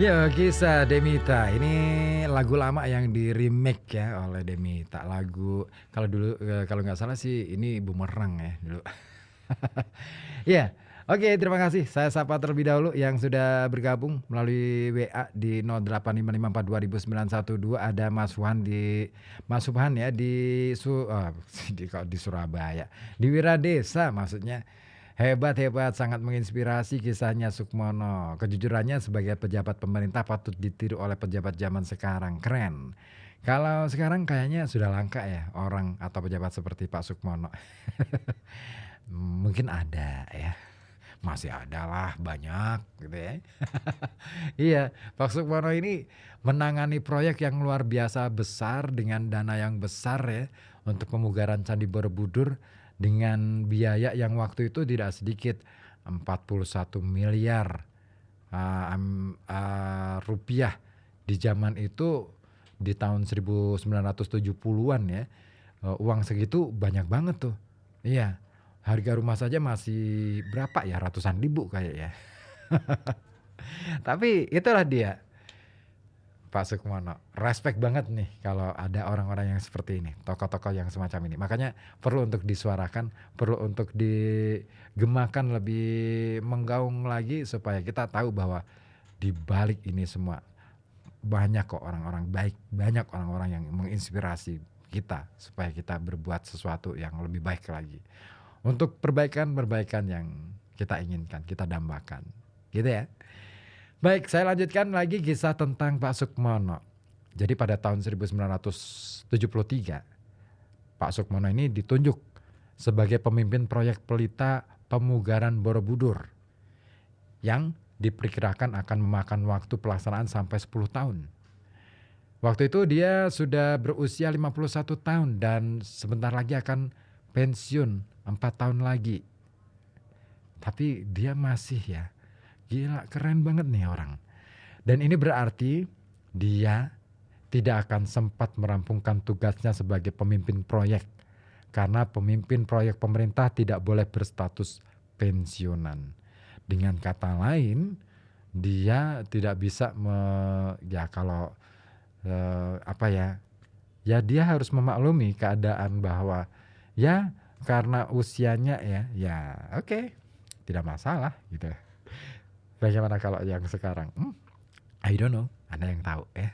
Ya, kisah Demita. Ini lagu lama yang di-remake ya oleh Demita. Lagu kalau dulu, kalau nggak salah sih ini Bumerang ya dulu. Iya, oke, terima kasih. Saya sapa terlebih dahulu yang sudah bergabung melalui WA di 0855420912. Ada Mas Subhan ya di Surabaya, di Wiradesa maksudnya. Hebat hebat, sangat menginspirasi kisahnya Sukmono. Kejujurannya sebagai pejabat pemerintah patut ditiru oleh pejabat zaman sekarang, keren. Kalau sekarang kayaknya sudah langka ya orang atau pejabat seperti Pak Sukmono. Mungkin ada ya, masih ada lah banyak gitu ya. Iya, Pak Sukmono ini menangani proyek yang luar biasa besar dengan dana yang besar ya untuk pemugaran Candi Borobudur dengan biaya yang waktu itu tidak sedikit, 41 miliar rupiah di zaman itu, di tahun 1970-an ya. Uang segitu banyak banget tuh. Iya, harga rumah saja masih berapa ya, ratusan ribu kayak ya. Tapi itulah dia Pak Sukmono. Respect banget nih kalau ada orang-orang yang seperti ini, tokoh-tokoh yang semacam ini. Makanya perlu untuk disuarakan, perlu untuk digemakan lebih menggaung lagi supaya kita tahu bahwa di balik ini semua banyak kok orang-orang baik, banyak orang-orang yang menginspirasi kita supaya kita berbuat sesuatu yang lebih baik lagi. Untuk perbaikan-perbaikan yang kita inginkan, kita dambakan. Gitu ya. Baik, saya lanjutkan lagi kisah tentang Pak Sukmono. Jadi pada tahun 1973, Pak Sukmono ini ditunjuk sebagai pemimpin proyek pelita pemugaran Borobudur yang diperkirakan akan memakan waktu pelaksanaan sampai 10 tahun. Waktu itu dia sudah berusia 51 tahun dan sebentar lagi akan pensiun, 4 tahun lagi. Tapi dia masih ya, gila, keren banget nih orang. Dan ini berarti dia tidak akan sempat merampungkan tugasnya sebagai pemimpin proyek. Karena pemimpin proyek pemerintah tidak boleh berstatus pensiunan. Dengan kata lain, dia tidak bisa kalau ya dia harus memaklumi keadaan bahwa ya karena usianya ya oke, tidak masalah gitu. Bagaimana kalau yang sekarang? I don't know, Anda yang tahu ya.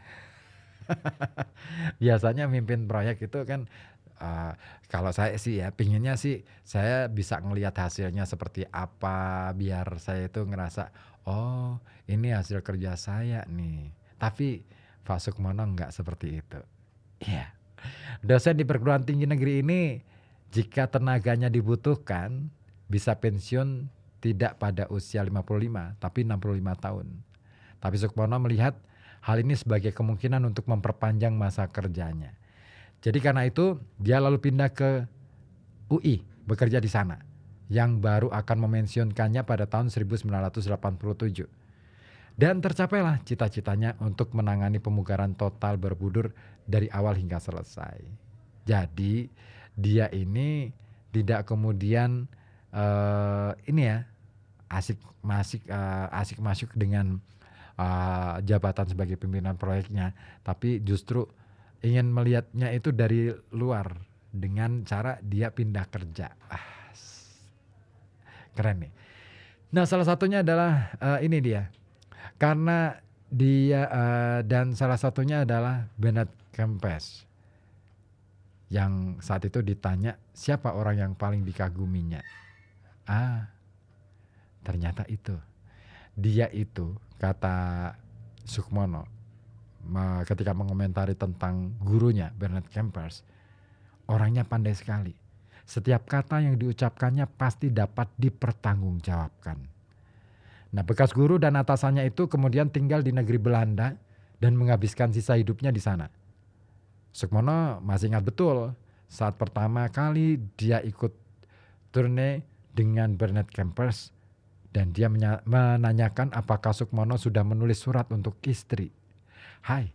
Biasanya mimpin proyek itu kan, kalau saya sih ya pinginnya sih saya bisa ngelihat hasilnya seperti apa, biar saya itu ngerasa, "Oh, ini hasil kerja saya nih." Tapi Pak Sukmono nggak seperti itu. Iya. Dosen di perguruan tinggi negeri ini jika tenaganya dibutuhkan bisa pensiun tidak pada usia 55 tapi 65 tahun. Tapi Sukmono melihat hal ini sebagai kemungkinan untuk memperpanjang masa kerjanya. Jadi karena itu dia lalu pindah ke UI, bekerja di sana, yang baru akan memensiunkannya pada tahun 1987. Dan tercapailah cita-citanya untuk menangani pemugaran total Borobudur dari awal hingga selesai. Jadi dia ini tidak kemudian asik masuk dengan jabatan sebagai pimpinan proyeknya, tapi justru ingin melihatnya itu dari luar dengan cara dia pindah kerja. Keren nih. Nah, salah satunya adalah ini dia. Karena dia dan salah satunya adalah Bernard Kempes. Yang saat itu ditanya siapa orang yang paling dikaguminya. Ternyata itu. Dia itu, kata Sukmono ketika mengomentari tentang gurunya Bernard Kempers, orangnya pandai sekali. Setiap kata yang diucapkannya pasti dapat dipertanggungjawabkan. Nah, bekas guru dan atasannya itu kemudian tinggal di negeri Belanda dan menghabiskan sisa hidupnya di sana. Sukmono masih ingat betul saat pertama kali dia ikut turne dengan Bernard Kempers dan dia menanyakan apakah Sukmono sudah menulis surat untuk istri. Hai.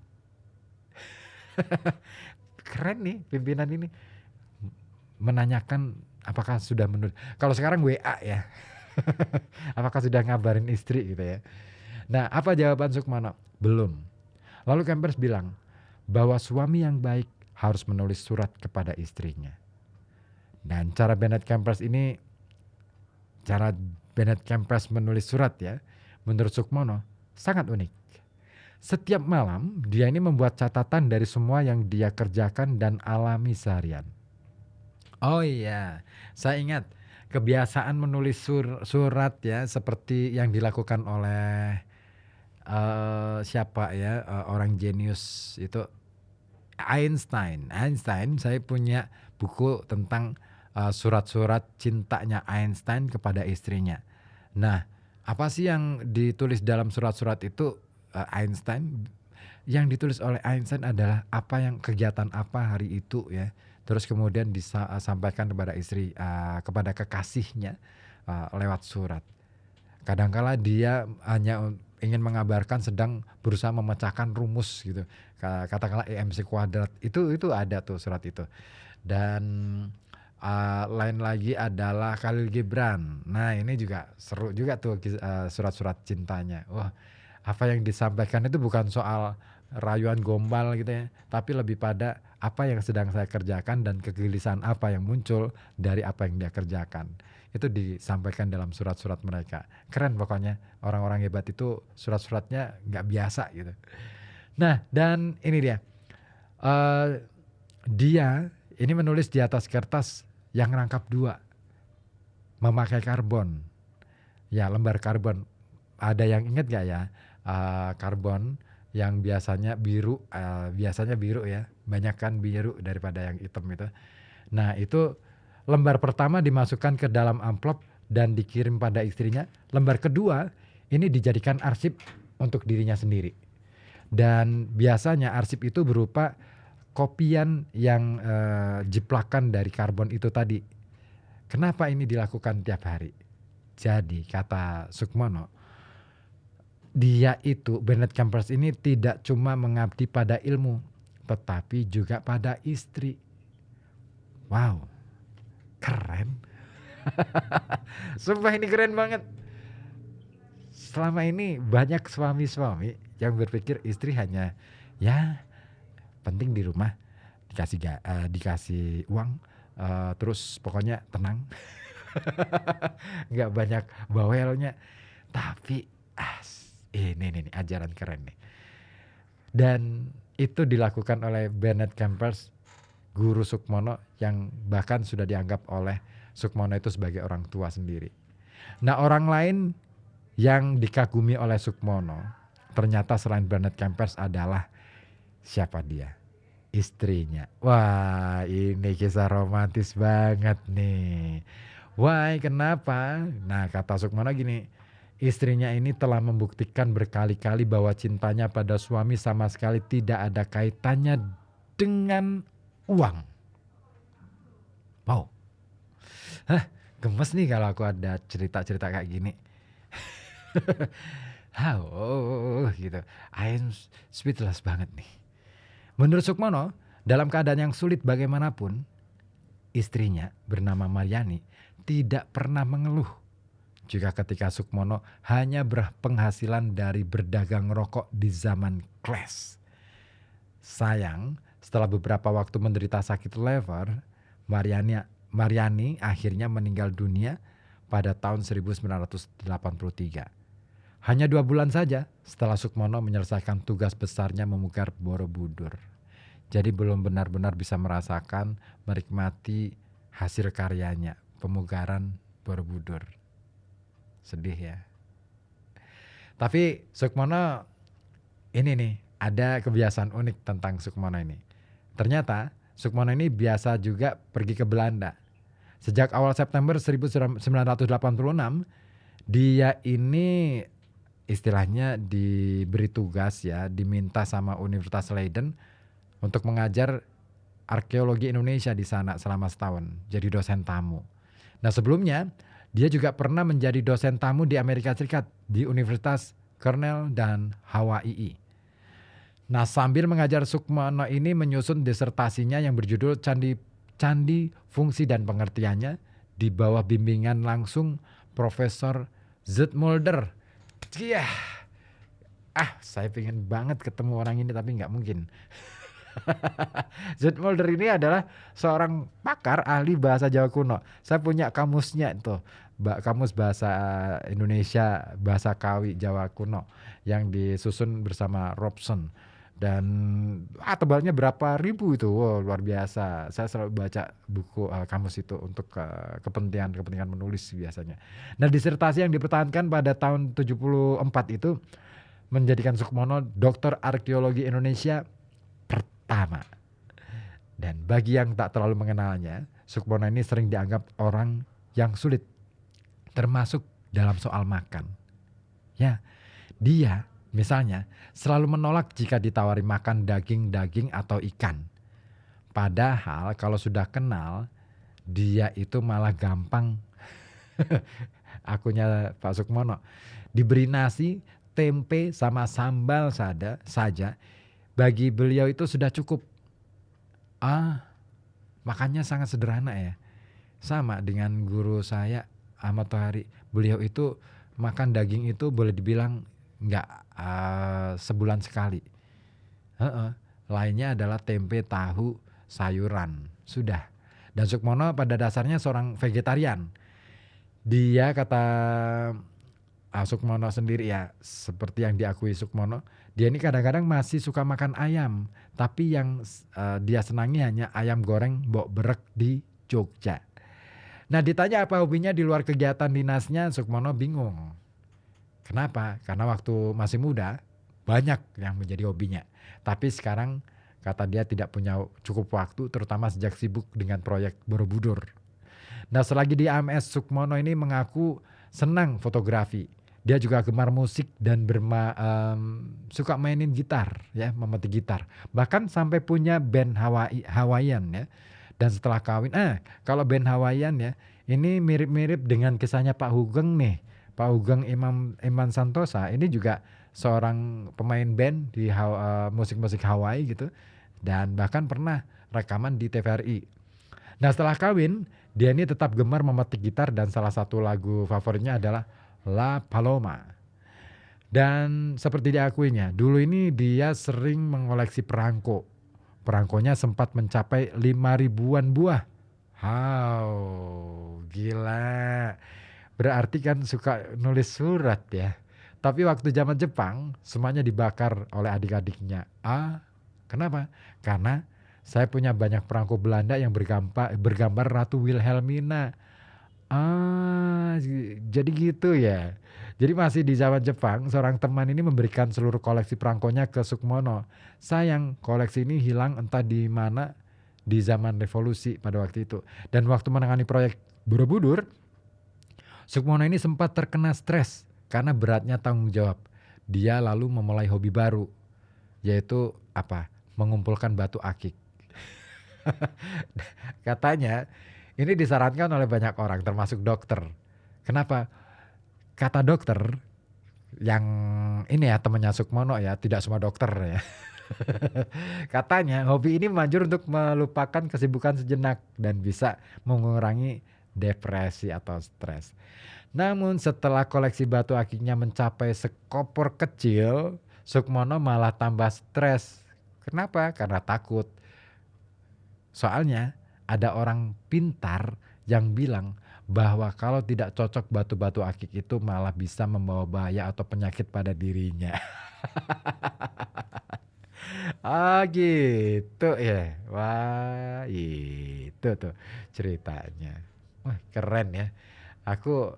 Keren nih pimpinan ini. Menanyakan apakah sudah menulis. Kalau sekarang WA ya. Apakah sudah ngabarin istri gitu ya. Nah, apa jawaban Sukmono? Belum. Lalu Kempers bilang bahwa suami yang baik harus menulis surat kepada istrinya. Dan cara Bennett Kempers menulis surat ya, menurut Sukmono sangat unik. Setiap malam dia ini membuat catatan dari semua yang dia kerjakan dan alami seharian. Oh iya, saya ingat kebiasaan menulis surat ya, seperti yang dilakukan oleh siapa ya, orang jenius itu, Einstein. Saya punya buku tentang surat-surat cintanya Einstein kepada istrinya. Nah, apa sih yang ditulis dalam surat-surat itu Einstein? Yang ditulis oleh Einstein adalah kegiatan apa hari itu ya. Terus kemudian disampaikan kepada istri, kepada kekasihnya lewat surat. Kadangkala dia hanya ingin mengabarkan sedang berusaha memecahkan rumus gitu. Katakanlah EMC kuadrat. Itu ada tuh surat itu. Dan lain lagi adalah Khalil Gibran. Nah, ini juga seru juga tuh surat-surat cintanya. Wah, apa yang disampaikan itu bukan soal rayuan gombal gitu ya, tapi lebih pada apa yang sedang saya kerjakan dan kegelisahan apa yang muncul dari apa yang dia kerjakan. Itu disampaikan dalam surat-surat mereka. Keren pokoknya, orang-orang hebat itu surat-suratnya nggak biasa gitu. Nah, dan ini dia. Dia ini menulis di atas kertas yang rangkap 2, memakai karbon. Ya, lembar karbon. Ada yang ingat gak ya? Karbon yang biasanya biru ya, banyak kan biru daripada yang hitam itu. Nah, itu lembar pertama dimasukkan ke dalam amplop dan dikirim pada istrinya. Lembar kedua ini dijadikan arsip untuk dirinya sendiri. Dan biasanya arsip itu berupa kopian yang jiplakan dari karbon itu tadi. Kenapa ini dilakukan tiap hari? Jadi kata Sukmono, dia itu Bennett Kempers ini tidak cuma mengabdi pada ilmu, tetapi juga pada istri. Wow, keren. Sumpah ini keren banget. Selama ini banyak suami-suami yang berpikir istri hanya ya penting di rumah, dikasih uang, terus pokoknya tenang. Nggak banyak bawelnya. Tapi ini ajaran keren nih. Dan itu dilakukan oleh Bennett Kempers, guru Sukmono, yang bahkan sudah dianggap oleh Sukmono itu sebagai orang tua sendiri. Nah, orang lain yang dikagumi oleh Sukmono ternyata selain Bennett Kempers adalah siapa dia? Istrinya. Wah, ini kisah romantis banget nih. Why? Kenapa? Nah, kata Sukmono gini, istrinya ini telah membuktikan berkali-kali bahwa cintanya pada suami sama sekali tidak ada kaitannya dengan uang. Wow. Gemes nih kalau aku ada cerita-cerita kayak gini. Gitu. I'm speechless banget nih. Menurut Sukmono, dalam keadaan yang sulit bagaimanapun, istrinya bernama Maryani tidak pernah mengeluh. Juga ketika Sukmono hanya berpenghasilan dari berdagang rokok di zaman Clash. Sayang, setelah beberapa waktu menderita sakit liver, Maryani akhirnya meninggal dunia pada tahun 1983. Hanya 2 bulan saja setelah Sukmono menyelesaikan tugas besarnya memugar Borobudur. Jadi belum benar-benar bisa merasakan, menikmati hasil karyanya, pemugaran Borobudur. Sedih ya. Tapi Sukmono ini nih, ada kebiasaan unik tentang Sukmono ini. Ternyata Sukmono ini biasa juga pergi ke Belanda. Sejak awal September 1986, dia ini istilahnya diberi tugas ya, diminta sama Universitas Leiden untuk mengajar arkeologi Indonesia di sana selama setahun, jadi dosen tamu. Nah, sebelumnya dia juga pernah menjadi dosen tamu di Amerika Serikat di Universitas Cornell dan Hawaii. Nah, sambil mengajar, Sukmono ini menyusun disertasinya yang berjudul Candi, Fungsi dan Pengertiannya di bawah bimbingan langsung Profesor Zoetmulder. Saya pengen banget ketemu orang ini tapi nggak mungkin. Zoetmulder ini adalah seorang pakar ahli bahasa Jawa kuno. Saya punya kamusnya itu, kamus bahasa Indonesia, bahasa Kawi Jawa kuno yang disusun bersama Robson. Dan tebalnya berapa ribu itu, wow, luar biasa. Saya selalu baca buku kamus itu untuk kepentingan menulis biasanya. Nah, disertasi yang dipertahankan pada tahun 74 itu menjadikan Sukmono doktor arkeologi Indonesia pertama. Dan bagi yang tak terlalu mengenalnya, Sukmono ini sering dianggap orang yang sulit, termasuk dalam soal makan. Ya, dia misalnya selalu menolak jika ditawari makan daging-daging atau ikan. Padahal kalau sudah kenal, dia itu malah gampang. Akunya Pak Sukmono diberi nasi, tempe sama sambal saja, bagi beliau itu sudah cukup. Makannya sangat sederhana ya. Sama dengan guru saya Ahmad Tohari. Beliau itu makan daging itu boleh dibilang nggak sebulan sekali. Lainnya adalah tempe, tahu, sayuran. Sudah. Dan Sukmono pada dasarnya seorang vegetarian. Dia kata Sukmono sendiri ya, seperti yang diakui Sukmono, dia ini kadang-kadang masih suka makan ayam, tapi yang dia senangi hanya ayam goreng mbok berek di Jogja. Nah, ditanya apa hobinya di luar kegiatan dinasnya, Sukmono bingung. Kenapa? Karena waktu masih muda banyak yang menjadi hobinya, tapi sekarang kata dia tidak punya cukup waktu, terutama sejak sibuk dengan proyek Borobudur. Nah, selagi di AMS, Sukmono ini mengaku senang fotografi. Dia juga gemar musik dan suka mainin gitar, ya, memetik gitar. Bahkan sampai punya band Hawaiian ya. Dan setelah kawin, kalau band Hawaiian ya, ini mirip-mirip dengan kisahnya Pak Hugeng nih. Pak Hugeng Iman Santosa ini juga seorang pemain band di musik-musik Hawaii gitu. Dan bahkan pernah rekaman di TVRI. Nah, setelah kawin, dia ini tetap gemar memetik gitar dan salah satu lagu favoritnya adalah La Paloma. Dan seperti diakuinya, dulu ini dia sering mengoleksi perangko. Perangkonya sempat mencapai 5.000-an buah. Gila. Berarti kan suka nulis surat ya. Tapi waktu zaman Jepang, semuanya dibakar oleh adik-adiknya. Kenapa? Karena saya punya banyak perangko Belanda yang bergambar Ratu Wilhelmina. Jadi gitu ya. Jadi masih di zaman Jepang, seorang teman ini memberikan seluruh koleksi perangkonya ke Sukmono. Sayang, koleksi ini hilang entah di mana di zaman revolusi pada waktu itu. Dan waktu menangani proyek Borobudur, Sukmono ini sempat terkena stres karena beratnya tanggung jawab. Dia lalu memulai hobi baru, yaitu mengumpulkan batu akik. Katanya ini disarankan oleh banyak orang termasuk dokter. Kenapa? Kata dokter yang ini ya, temannya Sukmono ya, tidak semua dokter ya. Katanya hobi ini manjur untuk melupakan kesibukan sejenak dan bisa mengurangi depresi atau stres. Namun setelah koleksi batu akiknya mencapai sekopor kecil, Sukmono malah tambah stres. Kenapa? Karena takut. Soalnya ada orang pintar yang bilang bahwa kalau tidak cocok batu-batu akik itu malah bisa membawa bahaya atau penyakit pada dirinya. Gitu ya. Wah, itu tuh ceritanya. Wah, keren ya. Aku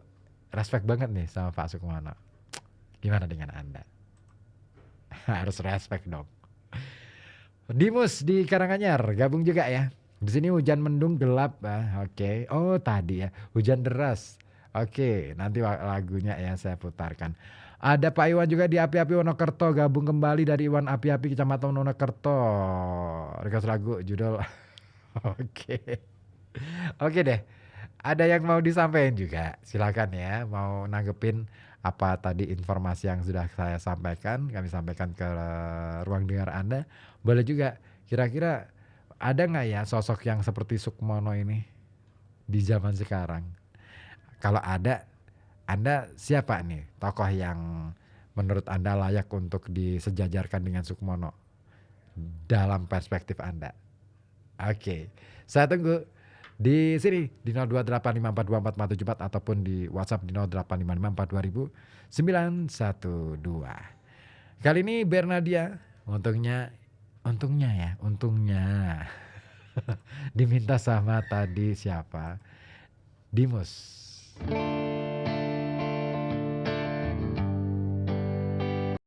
respect banget nih sama Pak Sukmono. Gimana dengan Anda? Harus respect dong. Dimus di Karanganyar gabung juga ya. Di sini hujan mendung gelap. Oke. Oh, tadi ya, hujan deras. Oke, nanti lagunya ya saya putarkan. Ada Pak Iwan juga di Api-Api Wonokerto, gabung kembali dari Iwan Api-Api Kecamatan Wonokerto. Request lagu judul. Oke deh. Ada yang mau disampaikan juga? Silakan ya, mau nanggepin apa tadi informasi yang sudah saya sampaikan, kami sampaikan ke ruang dengar Anda. Boleh juga, kira-kira ada nggak ya sosok yang seperti Sukmono ini di zaman sekarang? Kalau ada, Anda siapa nih tokoh yang menurut Anda layak untuk disejajarkan dengan Sukmono dalam perspektif Anda? Oke, saya tunggu di sini di 0285424474 ataupun di WhatsApp di 0855420912. Kali ini Bernadia untungnya diminta sama tadi siapa? Dimus.